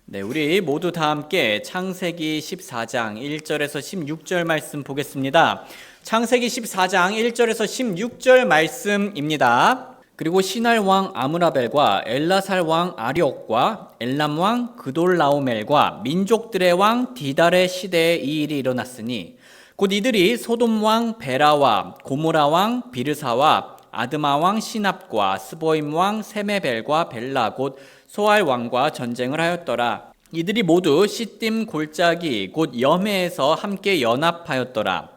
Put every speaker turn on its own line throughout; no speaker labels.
네, 우리 모두 다 함께 창세기 14장 1절에서 16절 말씀 보겠습니다. 창세기 14장 1절에서 16절 말씀입니다. 그리고 시날 왕 아므라벨과 엘라살 왕 아리옥과 엘람 왕 그돌라오멜과 민족들의 왕 디달의 시대에 이 일이 일어났으니 곧 이들이 소돔 왕 베라와 고모라 왕 비르사와 아드마 왕 시납과 스보임 왕 세메벨과 벨라 곧 소알 왕과 전쟁을 하였더라. 이들이 모두 시딤 골짜기 곧 여메에서 함께 연합하였더라.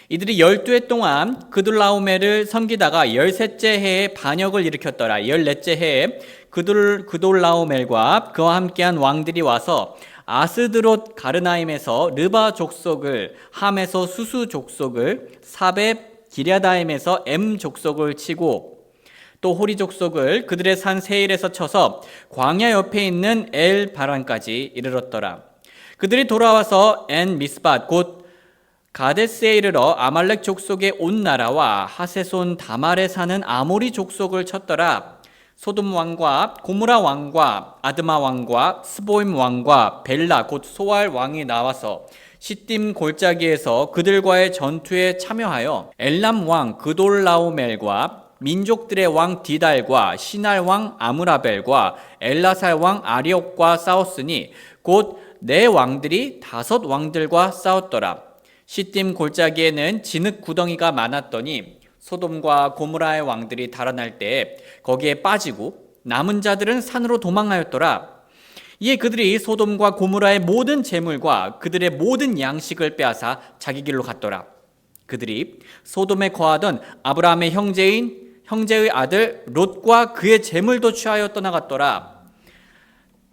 이들이 12해 동안 그돌라오멜을 섬기다가 13째 해에 반역을 일으켰더라. 14째 해에 그돌라오멜과 그와 함께한 왕들이 와서 아스드롯 가르나임에서 르바 족속을, 함에서 수수 족속을, 사벳 기랴다임에서 엠 족속을 치고 또 호리 족속을 그들의 산 세일에서 쳐서 광야 옆에 있는 엘 바란까지 이르렀더라. 그들이 돌아와서 엔 미스밧 곧 가데스에 이르러 아말렉 족속의 온 나라와 하세손 다말에 사는 아모리 족속을 쳤더라. 소돔 왕과 고무라 왕과 아드마 왕과 스보임 왕과 벨라 곧 소알 왕이 나와서 시딤 골짜기에서 그들과의 전투에 참여하여 엘람 왕 그돌라오멜과 민족들의 왕 디달과 시날 왕 아므라벨과 엘라살 왕 아리옥과 싸웠으니 곧 네 왕들이 5 왕들과 싸웠더라. 시딤 골짜기에는 진흙 구덩이가 많았더니 소돔과 고모라의 왕들이 달아날 때 거기에 빠지고 남은 자들은 산으로 도망하였더라. 이에 그들이 소돔과 고모라의 모든 재물과 그들의 모든 양식을 빼앗아 자기 길로 갔더라. 그들이 소돔에 거하던 아브라함의 형제의 아들 롯과 그의 재물도 취하여 떠나갔더라.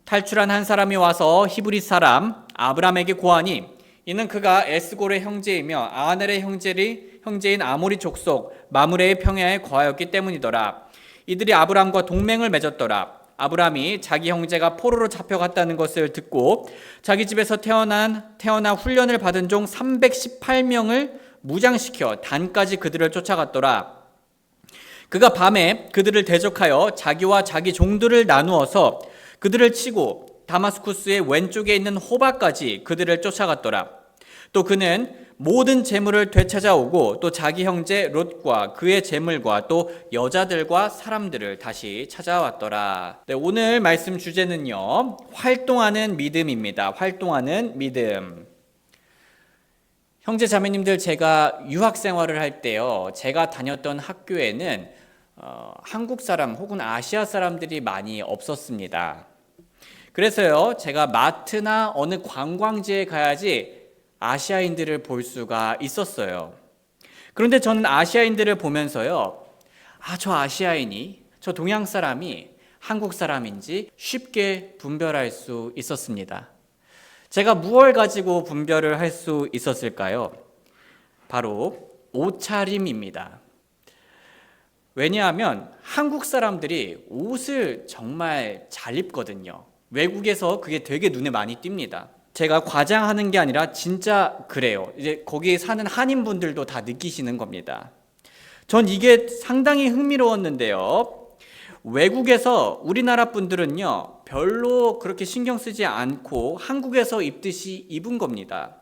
탈출한 한 사람이 와서 히브리 사람 아브라함에게 고하니 이는 그가 에스골의 형제이며 아넬의 형제인 아모리 족속 마므레의 평야에 거하였기 때문이더라. 이들이 아브라함과 동맹을 맺었더라. 아브라함이 자기 형제가 포로로 잡혀갔다는 것을 듣고 자기 집에서 태어나 훈련을 받은 종 318명을 무장시켜 단까지 그들을 쫓아갔더라. 그가 밤에 그들을 대적하여 자기와 자기 종들을 나누어서 그들을 치고 다마스쿠스의 왼쪽에 있는 호바까지 그들을 쫓아갔더라. 또 그는 모든 재물을 되찾아오고 또 자기 형제 롯과 그의 재물과 또 여자들과 사람들을 다시 찾아왔더라. 네, 오늘 말씀 주제는요, 활동하는 믿음입니다. 활동하는 믿음. 형제 자매님들, 제가 유학 생활을 할 때요, 제가 다녔던 학교에는 한국 사람 혹은 아시아 사람들이 많이 없었습니다. 그래서요, 제가 마트나 어느 관광지에 가야지 아시아인들을 볼 수가 있었어요. 그런데 저는 아시아인들을 보면서요, 저 아시아인이, 저 동양 사람이 한국 사람인지 쉽게 분별할 수 있었습니다. 제가 무엇을 가지고 분별을 할 수 있었을까요? 바로 옷차림입니다. 왜냐하면 한국 사람들이 옷을 정말 잘 입거든요. 외국에서 그게 되게 눈에 많이 띕니다. 제가 과장하는 게 아니라 진짜 그래요. 이제 거기에 사는 한인분들도 다 느끼시는 겁니다. 전 이게 상당히 흥미로웠는데요. 외국에서 우리나라 분들은요, 별로 그렇게 신경 쓰지 않고 한국에서 입듯이 입은 겁니다.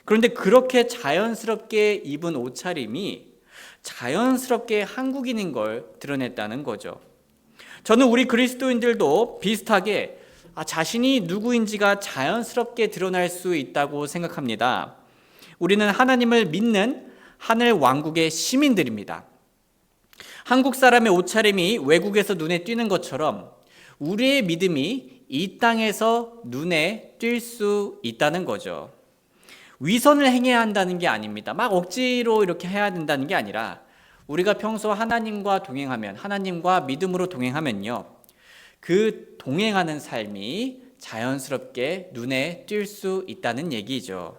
그런데 그렇게 자연스럽게 입은 옷차림이 자연스럽게 한국인인 걸 드러냈다는 거죠. 저는 우리 그리스도인들도 비슷하게 자신이 누구인지가 자연스럽게 드러날 수 있다고 생각합니다. 우리는 하나님을 믿는 하늘 왕국의 시민들입니다. 한국 사람의 옷차림이 외국에서 눈에 띄는 것처럼 우리의 믿음이 이 땅에서 눈에 띌 수 있다는 거죠. 위선을 행해야 한다는 게 아닙니다. 막 억지로 이렇게 해야 된다는 게 아니라 우리가 평소 하나님과 동행하면, 하나님과 믿음으로 동행하면요, 그 동행하는 삶이 자연스럽게 눈에 띌 수 있다는 얘기죠.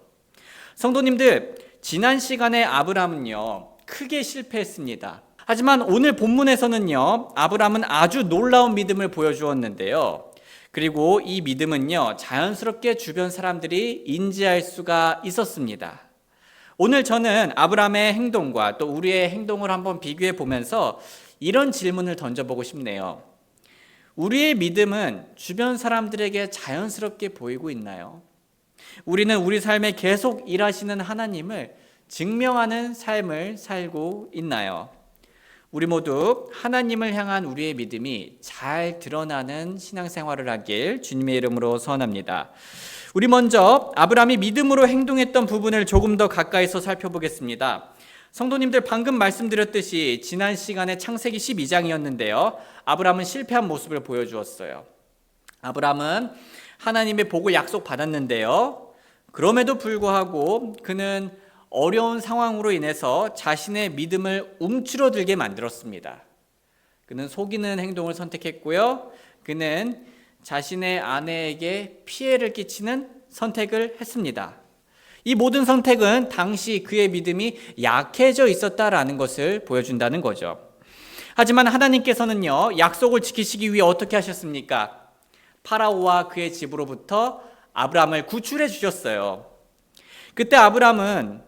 성도님들, 지난 시간에 아브라함은요, 크게 실패했습니다. 하지만 오늘 본문에서는요, 아브라함은 아주 놀라운 믿음을 보여주었는데요. 그리고 이 믿음은요, 자연스럽게 주변 사람들이 인지할 수가 있었습니다. 오늘 저는 아브라함의 행동과 또 우리의 행동을 한번 비교해 보면서 이런 질문을 던져보고 싶네요. 우리의 믿음은 주변 사람들에게 자연스럽게 보이고 있나요? 우리는 우리 삶에 계속 일하시는 하나님을 증명하는 삶을 살고 있나요? 우리 모두 하나님을 향한 우리의 믿음이 잘 드러나는 신앙생활을 하길 주님의 이름으로 소원합니다. 우리 먼저 아브라함이 믿음으로 행동했던 부분을 조금 더 가까이서 살펴보겠습니다. 성도님들, 방금 말씀드렸듯이 지난 시간에 창세기 12장이었는데요. 아브라함은 실패한 모습을 보여주었어요. 아브라함은 하나님의 복을 약속받았는데요. 그럼에도 불구하고 그는 어려운 상황으로 인해서 자신의 믿음을 움츠러들게 만들었습니다. 그는 속이는 행동을 선택했고요. 그는 자신의 아내에게 피해를 끼치는 선택을 했습니다. 이 모든 선택은 당시 그의 믿음이 약해져 있었다라는 것을 보여준다는 거죠. 하지만 하나님께서는요, 약속을 지키시기 위해 어떻게 하셨습니까? 파라오와 그의 집으로부터 아브라함을 구출해 주셨어요. 그때 아브라함은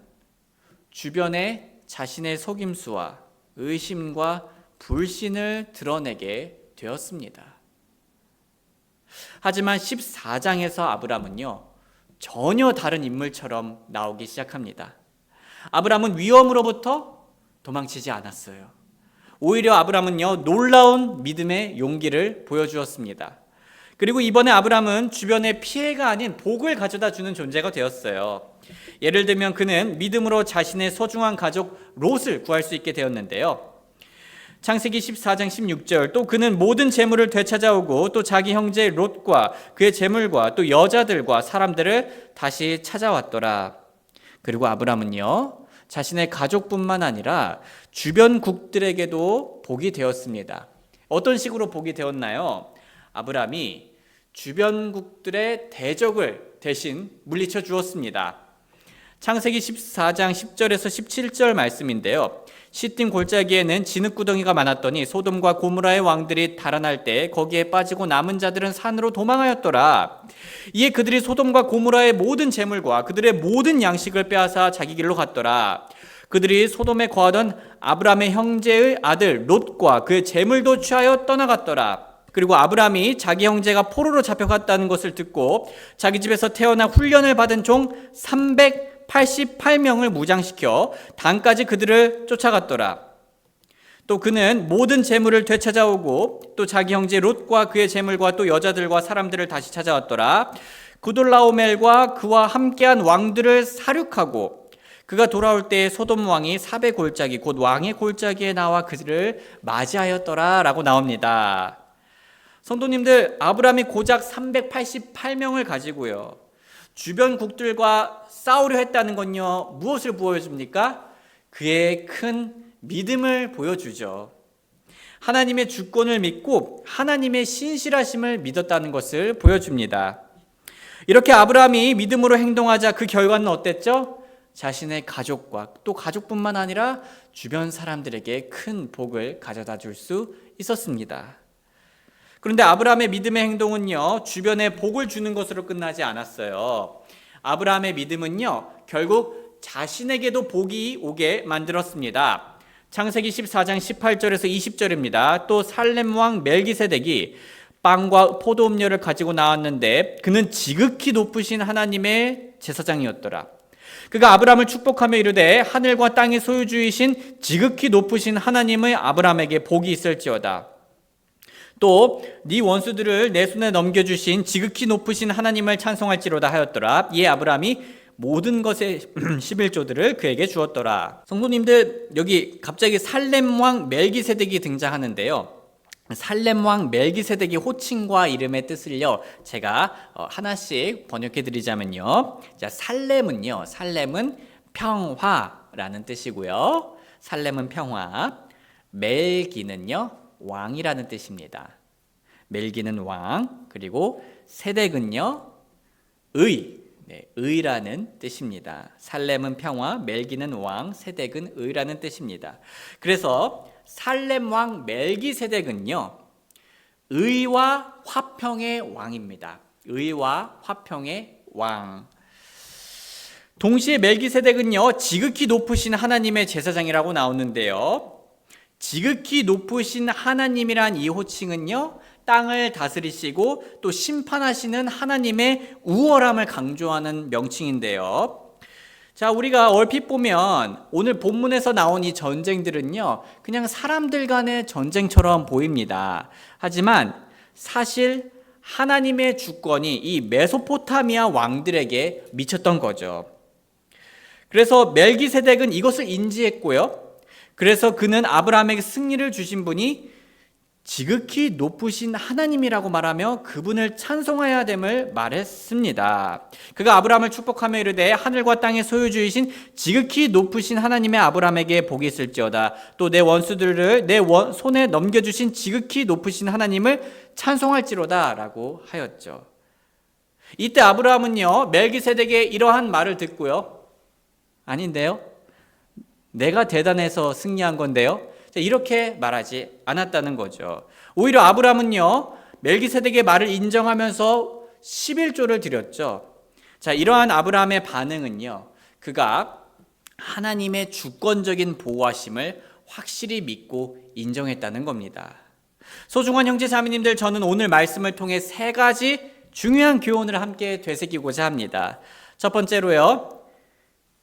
주변에 자신의 속임수와 의심과 불신을 드러내게 되었습니다. 하지만 14장에서 아브라함은요, 전혀 다른 인물처럼 나오기 시작합니다. 아브라함은 위험으로부터 도망치지 않았어요. 오히려 아브라함은요, 놀라운 믿음의 용기를 보여주었습니다. 그리고 이번에 아브라함은 주변에 피해가 아닌 복을 가져다 주는 존재가 되었어요. 예를 들면 그는 믿음으로 자신의 소중한 가족 롯을 구할 수 있게 되었는데요. 창세기 14장 16절, 또 그는 모든 재물을 되찾아오고 또 자기 형제 롯과 그의 재물과 또 여자들과 사람들을 다시 찾아왔더라. 그리고 아브라함은요, 자신의 가족뿐만 아니라 주변국들에게도 복이 되었습니다. 어떤 식으로 복이 되었나요? 아브라함이 주변국들의 대적을 대신 물리쳐 주었습니다. 창세기 14장 10절에서 17절 말씀인데요. 시딤 골짜기에는 진흙구덩이가 많았더니 소돔과 고모라의 왕들이 달아날 때 거기에 빠지고 남은 자들은 산으로 도망하였더라. 이에 그들이 소돔과 고모라의 모든 재물과 그들의 모든 양식을 빼앗아 자기 길로 갔더라. 그들이 소돔에 거하던 아브라함의 형제의 아들 롯과 그의 재물도 취하여 떠나갔더라. 그리고 아브라함이 자기 형제가 포로로 잡혀갔다는 것을 듣고 자기 집에서 태어나 훈련을 받은 종 388명을 무장시켜 단까지 그들을 쫓아갔더라. 또 그는 모든 재물을 되찾아오고 또 자기 형제 롯과 그의 재물과 또 여자들과 사람들을 다시 찾아왔더라. 구돌라오멜과 그와 함께한 왕들을 사륙하고 그가 돌아올 때 소돔 왕이 사배 골짜기 곧 왕의 골짜기에 나와 그들을 맞이하였더라 라고 나옵니다. 성도님들, 아브라함이 고작 388명을 가지고요, 주변 국들과 싸우려 했다는 건요, 무엇을 보여줍니까? 그의 큰 믿음을 보여주죠. 하나님의 주권을 믿고 하나님의 신실하심을 믿었다는 것을 보여줍니다. 이렇게 아브라함이 믿음으로 행동하자 그 결과는 어땠죠? 자신의 가족과 또 가족뿐만 아니라 주변 사람들에게 큰 복을 가져다 줄 수 있었습니다. 그런데 아브라함의 믿음의 행동은요, 주변에 복을 주는 것으로 끝나지 않았어요. 아브라함의 믿음은요, 결국 자신에게도 복이 오게 만들었습니다. 창세기 14장 18절에서 20절입니다. 또 살렘 왕 멜기세덱이 빵과 포도 음료를 가지고 나왔는데 그는 지극히 높으신 하나님의 제사장이었더라. 그가 아브라함을 축복하며 이르되 하늘과 땅의 소유주이신 지극히 높으신 하나님의 아브라함에게 복이 있을지어다. 또 네 원수들을 내 손에 넘겨주신 지극히 높으신 하나님을 찬송할지로다 하였더라. 이에 아브라함이 모든 것의 11조들을 그에게 주었더라. 성도님들, 여기 갑자기 살렘 왕 멜기세덱이 등장하는데요. 살렘 왕 멜기세덱의 호칭과 이름의 뜻을요, 제가 하나씩 번역해 드리자면요. 자, 살렘은요, 살렘은 평화라는 뜻이고요. 살렘은 평화. 멜기는요, 왕이라는 뜻입니다. 멜기는 왕, 그리고 세덱은요, 의라는 뜻입니다. 살렘은 평화, 멜기는 왕, 세덱은 의라는 뜻입니다. 그래서 살렘 왕 멜기세덱은요, 의와 화평의 왕입니다. 의와 화평의 왕. 동시에 멜기세덱은요, 지극히 높으신 하나님의 제사장이라고 나오는데요, 지극히 높으신 하나님이란 이 호칭은요, 땅을 다스리시고 또 심판하시는 하나님의 우월함을 강조하는 명칭인데요. 자, 우리가 얼핏 보면 오늘 본문에서 나온 이 전쟁들은요, 그냥 사람들 간의 전쟁처럼 보입니다. 하지만 사실 하나님의 주권이 이 메소포타미아 왕들에게 미쳤던 거죠. 그래서 멜기세덱은 이것을 인지했고요. 그래서 그는 아브라함에게 승리를 주신 분이 지극히 높으신 하나님이라고 말하며 그분을 찬송해야 됨을 말했습니다. 그가 아브라함을 축복하며 이르되 하늘과 땅의 소유주이신 지극히 높으신 하나님의 아브라함에게 복이 있을지어다. 또 내 원수들을 내 손에 넘겨주신 지극히 높으신 하나님을 찬송할지로다 라고 하였죠. 이때 아브라함은요, 멜기세덱의 이러한 말을 듣고요, 아닌데요, 내가 대단해서 승리한 건데요, 이렇게 말하지 않았다는 거죠. 오히려 아브라함은요, 멜기세덱의 말을 인정하면서 11조를 드렸죠. 자, 이러한 아브라함의 반응은요, 그가 하나님의 주권적인 보호하심을 확실히 믿고 인정했다는 겁니다. 소중한 형제 자매님들, 저는 오늘 말씀을 통해 세 가지 중요한 교훈을 함께 되새기고자 합니다. 첫 번째로요,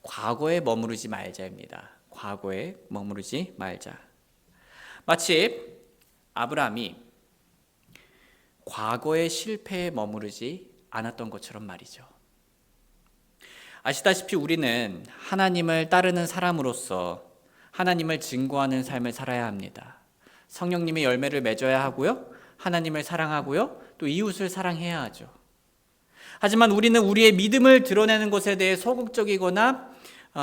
과거에 머무르지 말자입니다. 과거에 머무르지 말자. 마치 아브라함이 과거의 실패에 머무르지 않았던 것처럼 말이죠. 아시다시피 우리는 하나님을 따르는 사람으로서 하나님을 증거하는 삶을 살아야 합니다. 성령님의 열매를 맺어야 하고요, 하나님을 사랑하고요, 또 이웃을 사랑해야 하죠. 하지만 우리는 우리의 믿음을 드러내는 것에 대해 소극적이거나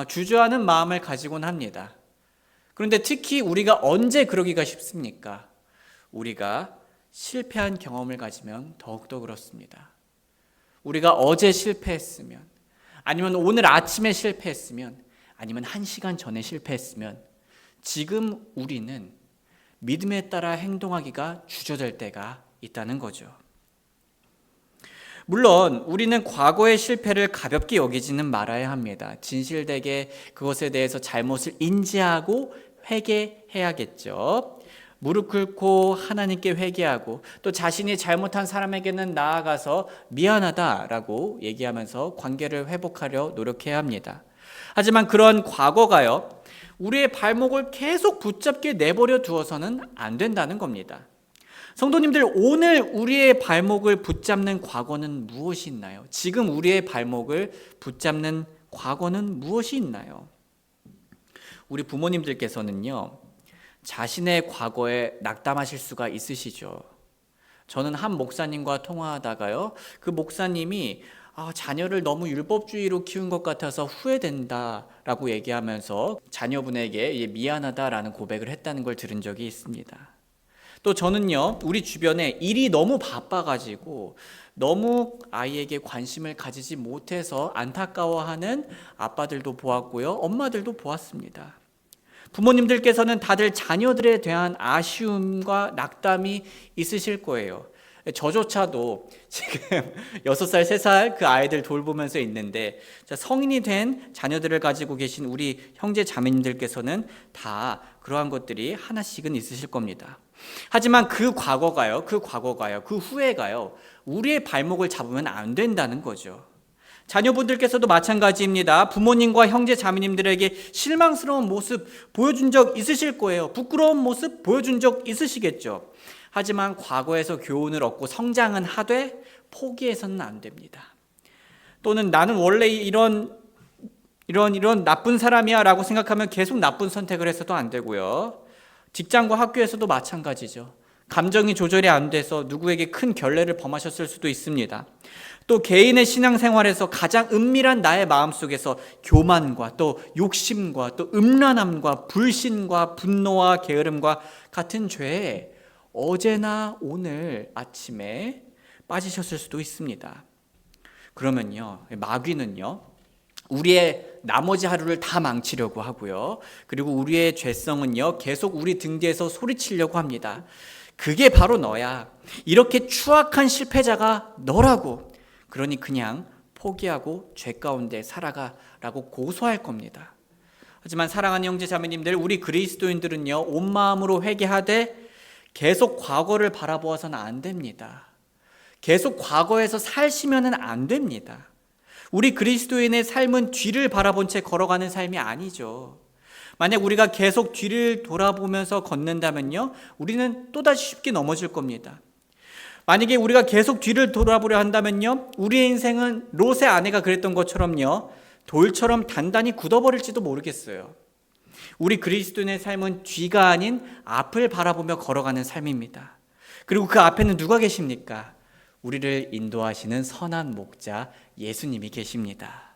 주저하는 마음을 가지곤 합니다. 그런데 특히 우리가 언제 그러기가 쉽습니까? 우리가 실패한 경험을 가지면 더욱더 그렇습니다. 우리가 어제 실패했으면, 아니면 오늘 아침에 실패했으면, 아니면 1시간 전에 실패했으면, 지금 우리는 믿음에 따라 행동하기가 주저될 때가 있다는 거죠. 물론 우리는 과거의 실패를 가볍게 여기지는 말아야 합니다. 진실되게 그것에 대해서 잘못을 인지하고 회개해야겠죠. 무릎 꿇고 하나님께 회개하고, 또 자신이 잘못한 사람에게는 나아가서 미안하다라고 얘기하면서 관계를 회복하려 노력해야 합니다. 하지만 그런 과거가요, 우리의 발목을 계속 붙잡게 내버려 두어서는 안 된다는 겁니다. 성도님들, 오늘 우리의 발목을 붙잡는 과거는 무엇이 있나요? 지금 우리의 발목을 붙잡는 과거는 무엇이 있나요? 우리 부모님들께서는요, 자신의 과거에 낙담하실 수가 있으시죠. 저는 한 목사님과 통화하다가요, 그 목사님이 자녀를 너무 율법주의로 키운 것 같아서 후회된다라고 얘기하면서 자녀분에게 미안하다라는 고백을 했다는 걸 들은 적이 있습니다. 또 저는요, 우리 주변에 일이 너무 바빠가지고 너무 아이에게 관심을 가지지 못해서 안타까워하는 아빠들도 보았고요, 엄마들도 보았습니다. 부모님들께서는 다들 자녀들에 대한 아쉬움과 낙담이 있으실 거예요. 저조차도 지금 6살, 3살 그 아이들 돌보면서 있는데, 성인이 된 자녀들을 가지고 계신 우리 형제 자매님들께서는 다 그러한 것들이 하나씩은 있으실 겁니다. 하지만 그 과거가요, 그 후회가요, 우리의 발목을 잡으면 안 된다는 거죠. 자녀분들께서도 마찬가지입니다. 부모님과 형제 자매님들에게 실망스러운 모습 보여준 적 있으실 거예요. 부끄러운 모습 보여준 적 있으시겠죠. 하지만 과거에서 교훈을 얻고 성장은 하되 포기해서는 안 됩니다. 또는 나는 원래 이런 나쁜 사람이야 라고 생각하면 계속 나쁜 선택을 해서도 안 되고요. 직장과 학교에서도 마찬가지죠. 감정이 조절이 안 돼서 누구에게 큰 결례를 범하셨을 수도 있습니다. 또 개인의 신앙생활에서 가장 은밀한 나의 마음속에서 교만과 또 욕심과 또 음란함과 불신과 분노와 게으름과 같은 죄에 어제나 오늘 아침에 빠지셨을 수도 있습니다. 그러면요, 마귀는요, 우리의 나머지 하루를 다 망치려고 하고요, 그리고 우리의 죄성은요, 계속 우리 등 뒤에서 소리치려고 합니다. 그게 바로 너야. 이렇게 추악한 실패자가 너라고. 그러니 그냥 포기하고 죄 가운데 살아가라고 고소할 겁니다. 하지만 사랑하는 형제 자매님들, 우리 그리스도인들은요, 온 마음으로 회개하되 계속 과거를 바라보아서는 안 됩니다. 계속 과거에서 살시면은 안 됩니다. 우리 그리스도인의 삶은 뒤를 바라본 채 걸어가는 삶이 아니죠. 만약 우리가 계속 뒤를 돌아보면서 걷는다면요, 우리는 또다시 쉽게 넘어질 겁니다. 만약에 우리가 계속 뒤를 돌아보려 한다면요, 우리의 인생은 롯의 아내가 그랬던 것처럼요, 돌처럼 단단히 굳어버릴지도 모르겠어요. 우리 그리스도인의 삶은 뒤가 아닌 앞을 바라보며 걸어가는 삶입니다. 그리고 그 앞에는 누가 계십니까? 우리를 인도하시는 선한 목자 예수님이 계십니다.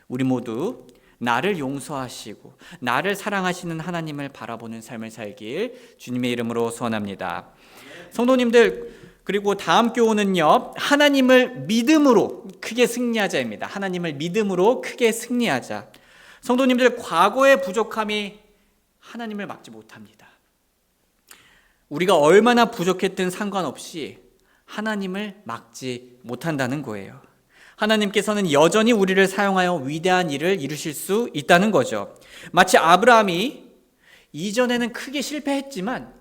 우리 모두 나를 용서하시고 나를 사랑하시는 하나님을 바라보는 삶을 살길 주님의 이름으로 소원합니다. 성도님들, 그리고 다음 교훈은요, 하나님을 믿음으로 크게 승리하자입니다. 하나님을 믿음으로 크게 승리하자. 성도님들, 과거의 부족함이 하나님을 막지 못합니다. 우리가 얼마나 부족했든 상관없이 하나님을 막지 못한다는 거예요. 하나님께서는 여전히 우리를 사용하여 위대한 일을 이루실 수 있다는 거죠. 마치 아브라함이 이전에는 크게 실패했지만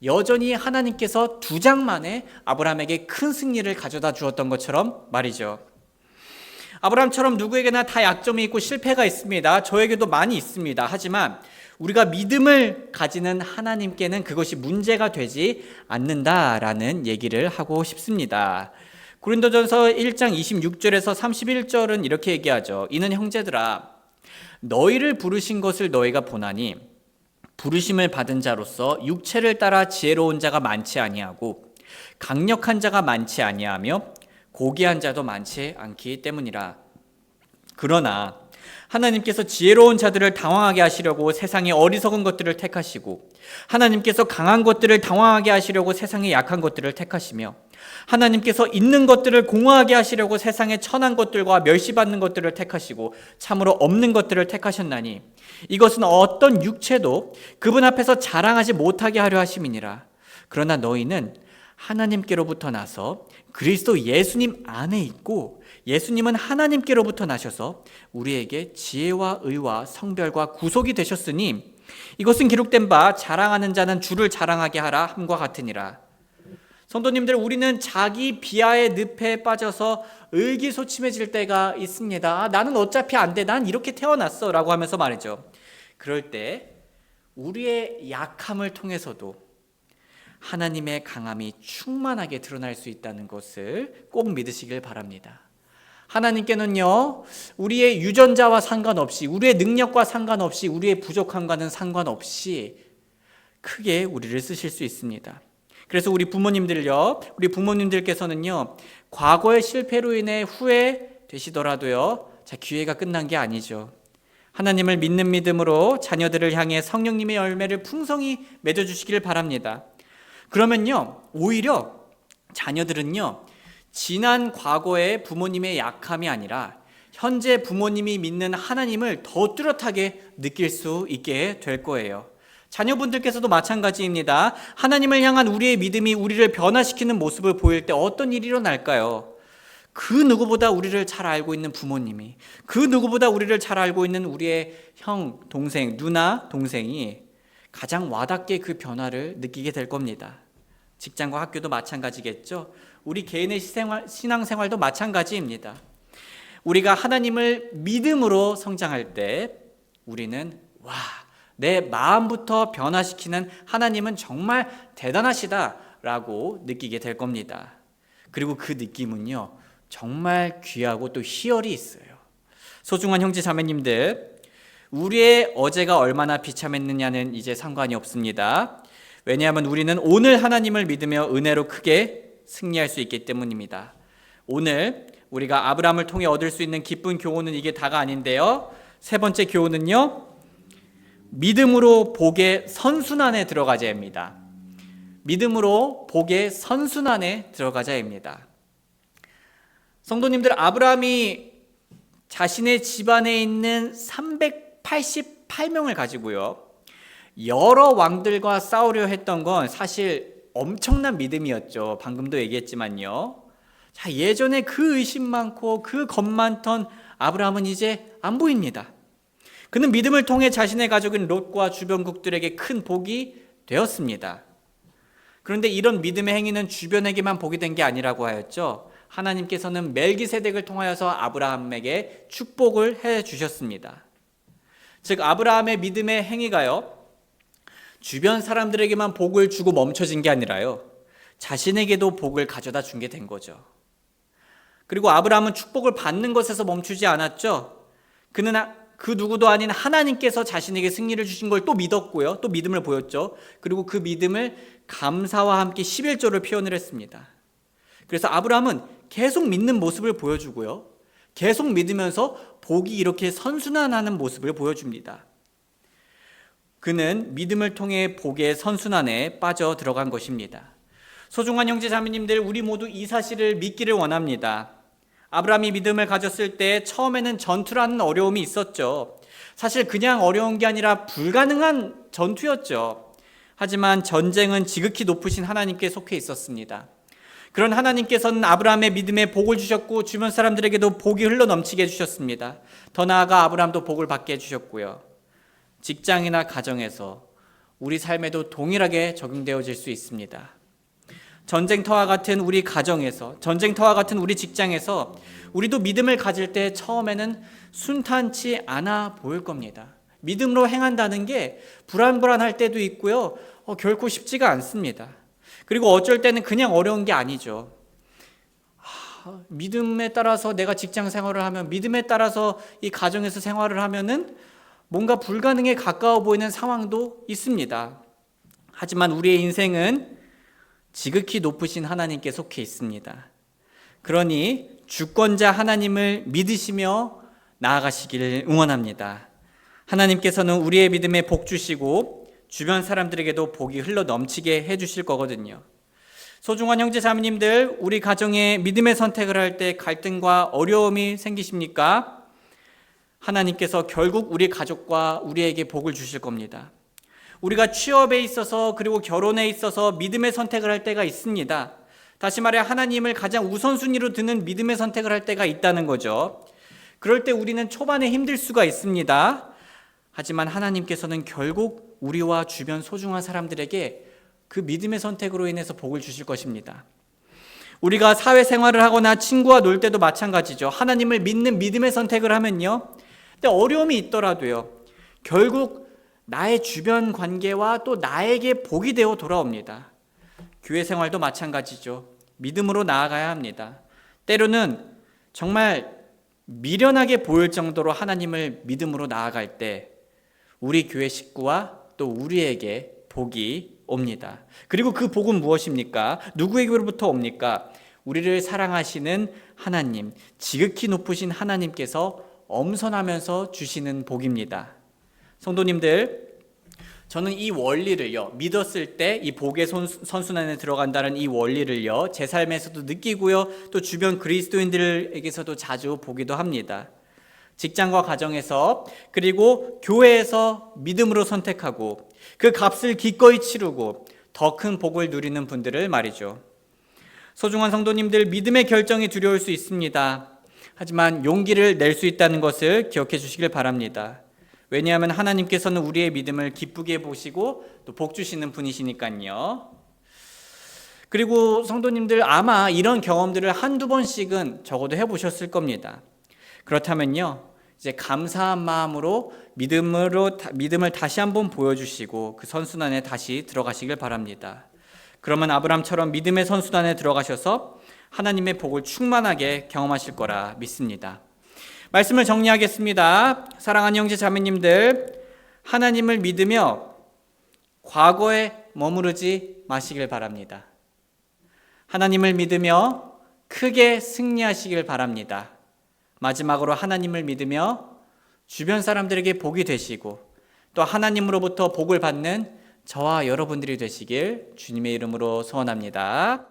여전히 하나님께서 2장 만에 아브라함에게 큰 승리를 가져다 주었던 것처럼 말이죠. 아브라함처럼 누구에게나 다 약점이 있고 실패가 있습니다. 저에게도 많이 있습니다. 하지만 우리가 믿음을 가지는 하나님께는 그것이 문제가 되지 않는다라는 얘기를 하고 싶습니다. 고린도전서 1장 26절에서 31절은 이렇게 얘기하죠. 이는 형제들아, 너희를 부르신 것을 너희가 보나니 부르심을 받은 자로서 육체를 따라 지혜로운 자가 많지 아니하고 강력한 자가 많지 아니하며 고귀한 자도 많지 않기 때문이라. 그러나 하나님께서 지혜로운 자들을 당황하게 하시려고 세상의 어리석은 것들을 택하시고 하나님께서 강한 것들을 당황하게 하시려고 세상의 약한 것들을 택하시며 하나님께서 있는 것들을 공허하게 하시려고 세상의 천한 것들과 멸시받는 것들을 택하시고 참으로 없는 것들을 택하셨나니 이것은 어떤 육체도 그분 앞에서 자랑하지 못하게 하려 하심이니라. 그러나 너희는 하나님께로부터 나서 그리스도 예수님 안에 있고 예수님은 하나님께로부터 나셔서 우리에게 지혜와 의와 성별과 구속이 되셨으니 이것은 기록된 바 자랑하는 자는 주를 자랑하게 하라 함과 같으니라. 성도님들, 우리는 자기 비하의 늪에 빠져서 의기소침해질 때가 있습니다. 나는 어차피 안 돼. 난 이렇게 태어났어 라고 하면서 말이죠. 그럴 때 우리의 약함을 통해서도 하나님의 강함이 충만하게 드러날 수 있다는 것을 꼭 믿으시길 바랍니다. 하나님께는요, 우리의 유전자와 상관없이, 우리의 능력과 상관없이, 우리의 부족함과는 상관없이 크게 우리를 쓰실 수 있습니다. 그래서 우리 부모님들께서는요, 과거의 실패로 인해 후회되시더라도요, 기회가 끝난 게 아니죠. 하나님을 믿는 믿음으로 자녀들을 향해 성령님의 열매를 풍성히 맺어주시길 바랍니다. 그러면요, 오히려 자녀들은요, 지난 과거의 부모님의 약함이 아니라 현재 부모님이 믿는 하나님을 더 뚜렷하게 느낄 수 있게 될 거예요. 자녀분들께서도 마찬가지입니다. 하나님을 향한 우리의 믿음이 우리를 변화시키는 모습을 보일 때 어떤 일이 일어날까요? 그 누구보다 우리를 잘 알고 있는 부모님이, 그 누구보다 우리를 잘 알고 있는 우리의 형, 동생, 누나, 동생이 가장 와닿게 그 변화를 느끼게 될 겁니다. 직장과 학교도 마찬가지겠죠. 우리 개인의 신앙생활도 마찬가지입니다. 우리가 하나님을 믿음으로 성장할 때 우리는 내 마음부터 변화시키는 하나님은 정말 대단하시다라고 느끼게 될 겁니다. 그리고 그 느낌은요, 정말 귀하고 또 희열이 있어요. 소중한 형제 자매님들, 우리의 어제가 얼마나 비참했느냐는 이제 상관이 없습니다. 왜냐하면 우리는 오늘 하나님을 믿으며 은혜로 크게 승리할 수 있기 때문입니다. 오늘 우리가 아브라함을 통해 얻을 수 있는 기쁜 교훈은 이게 다가 아닌데요. 세 번째 교훈은요, 믿음으로 복의 선순환에 들어가자입니다. 믿음으로 복의 선순환에 들어가자입니다. 성도님들, 아브라함이 자신의 집안에 있는 388명을 가지고요, 여러 왕들과 싸우려 했던 건 사실 엄청난 믿음이었죠. 방금도 얘기했지만요. 예전에 그 의심 많고 그 겁 많던 아브라함은 이제 안 보입니다. 그는 믿음을 통해 자신의 가족인 롯과 주변국들에게 큰 복이 되었습니다. 그런데 이런 믿음의 행위는 주변에게만 복이 된 게 아니라고 하였죠. 하나님께서는 멜기세덱을 통하여서 아브라함에게 축복을 해 주셨습니다. 즉 아브라함의 믿음의 행위가요, 주변 사람들에게만 복을 주고 멈춰진 게 아니라요, 자신에게도 복을 가져다 준 게 된 거죠. 그리고 아브라함은 축복을 받는 것에서 멈추지 않았죠. 그는 그 누구도 아닌 하나님께서 자신에게 승리를 주신 걸 또 믿었고요. 또 믿음을 보였죠. 그리고 그 믿음을 감사와 함께 11조를 표현을 했습니다. 그래서 아브라함은 계속 믿는 모습을 보여주고요. 계속 믿으면서 복이 이렇게 선순환하는 모습을 보여줍니다. 그는 믿음을 통해 복의 선순환에 빠져 들어간 것입니다. 소중한 형제 자매님들, 우리 모두 이 사실을 믿기를 원합니다. 아브라함이 믿음을 가졌을 때 처음에는 전투라는 어려움이 있었죠. 사실 그냥 어려운 게 아니라 불가능한 전투였죠. 하지만 전쟁은 지극히 높으신 하나님께 속해 있었습니다. 그런 하나님께서는 아브라함의 믿음에 복을 주셨고 주변 사람들에게도 복이 흘러 넘치게 해주셨습니다. 더 나아가 아브라함도 복을 받게 해주셨고요. 직장이나 가정에서 우리 삶에도 동일하게 적용되어질 수 있습니다. 전쟁터와 같은 우리 가정에서, 전쟁터와 같은 우리 직장에서 우리도 믿음을 가질 때 처음에는 순탄치 않아 보일 겁니다. 믿음으로 행한다는 게 불안불안할 때도 있고요. 결코 쉽지가 않습니다. 그리고 어쩔 때는 그냥 어려운 게 아니죠. 믿음에 따라서 내가 직장 생활을 하면, 믿음에 따라서 이 가정에서 생활을 하면은 뭔가 불가능에 가까워 보이는 상황도 있습니다. 하지만 우리의 인생은 지극히 높으신 하나님께 속해 있습니다. 그러니 주권자 하나님을 믿으시며 나아가시기를 응원합니다. 하나님께서는 우리의 믿음에 복 주시고 주변 사람들에게도 복이 흘러 넘치게 해주실 거거든요. 소중한 형제 자매님들, 우리 가정에 믿음의 선택을 할 때 갈등과 어려움이 생기십니까? 하나님께서 결국 우리 가족과 우리에게 복을 주실 겁니다. 우리가 취업에 있어서, 그리고 결혼에 있어서 믿음의 선택을 할 때가 있습니다. 다시 말해 하나님을 가장 우선순위로 두는 믿음의 선택을 할 때가 있다는 거죠. 그럴 때 우리는 초반에 힘들 수가 있습니다. 하지만 하나님께서는 결국 우리와 주변 소중한 사람들에게 그 믿음의 선택으로 인해서 복을 주실 것입니다. 우리가 사회생활을 하거나 친구와 놀 때도 마찬가지죠. 하나님을 믿는 믿음의 선택을 하면요, 근데 어려움이 있더라도요, 결국 나의 주변 관계와 또 나에게 복이 되어 돌아옵니다. 교회 생활도 마찬가지죠. 믿음으로 나아가야 합니다. 때로는 정말 미련하게 보일 정도로 하나님을 믿음으로 나아갈 때 우리 교회 식구와 또 우리에게 복이 옵니다. 그리고 그 복은 무엇입니까? 누구에게로부터 옵니까? 우리를 사랑하시는 하나님, 지극히 높으신 하나님께서 엄선하면서 주시는 복입니다. 성도님들, 저는 이 원리를요, 믿었을 때 이 복의 선순환에 들어간다는 이 원리를요, 제 삶에서도 느끼고요, 또 주변 그리스도인들에게서도 자주 보기도 합니다. 직장과 가정에서, 그리고 교회에서 믿음으로 선택하고 그 값을 기꺼이 치르고 더 큰 복을 누리는 분들을 말이죠. 소중한 성도님들, 믿음의 결정이 두려울 수 있습니다. 하지만 용기를 낼 수 있다는 것을 기억해 주시길 바랍니다. 왜냐하면 하나님께서는 우리의 믿음을 기쁘게 보시고 또 복 주시는 분이시니까요. 그리고 성도님들, 아마 이런 경험들을 한두 번씩은 적어도 해보셨을 겁니다. 그렇다면요, 이제 감사한 마음으로 믿음을 다시 한번 보여주시고 그 선순환에 다시 들어가시길 바랍니다. 그러면 아브라함처럼 믿음의 선순환에 들어가셔서 하나님의 복을 충만하게 경험하실 거라 믿습니다. 말씀을 정리하겠습니다. 사랑하는 형제 자매님들, 하나님을 믿으며 과거에 머무르지 마시길 바랍니다. 하나님을 믿으며 크게 승리하시길 바랍니다. 마지막으로 하나님을 믿으며 주변 사람들에게 복이 되시고 또 하나님으로부터 복을 받는 저와 여러분들이 되시길 주님의 이름으로 소원합니다.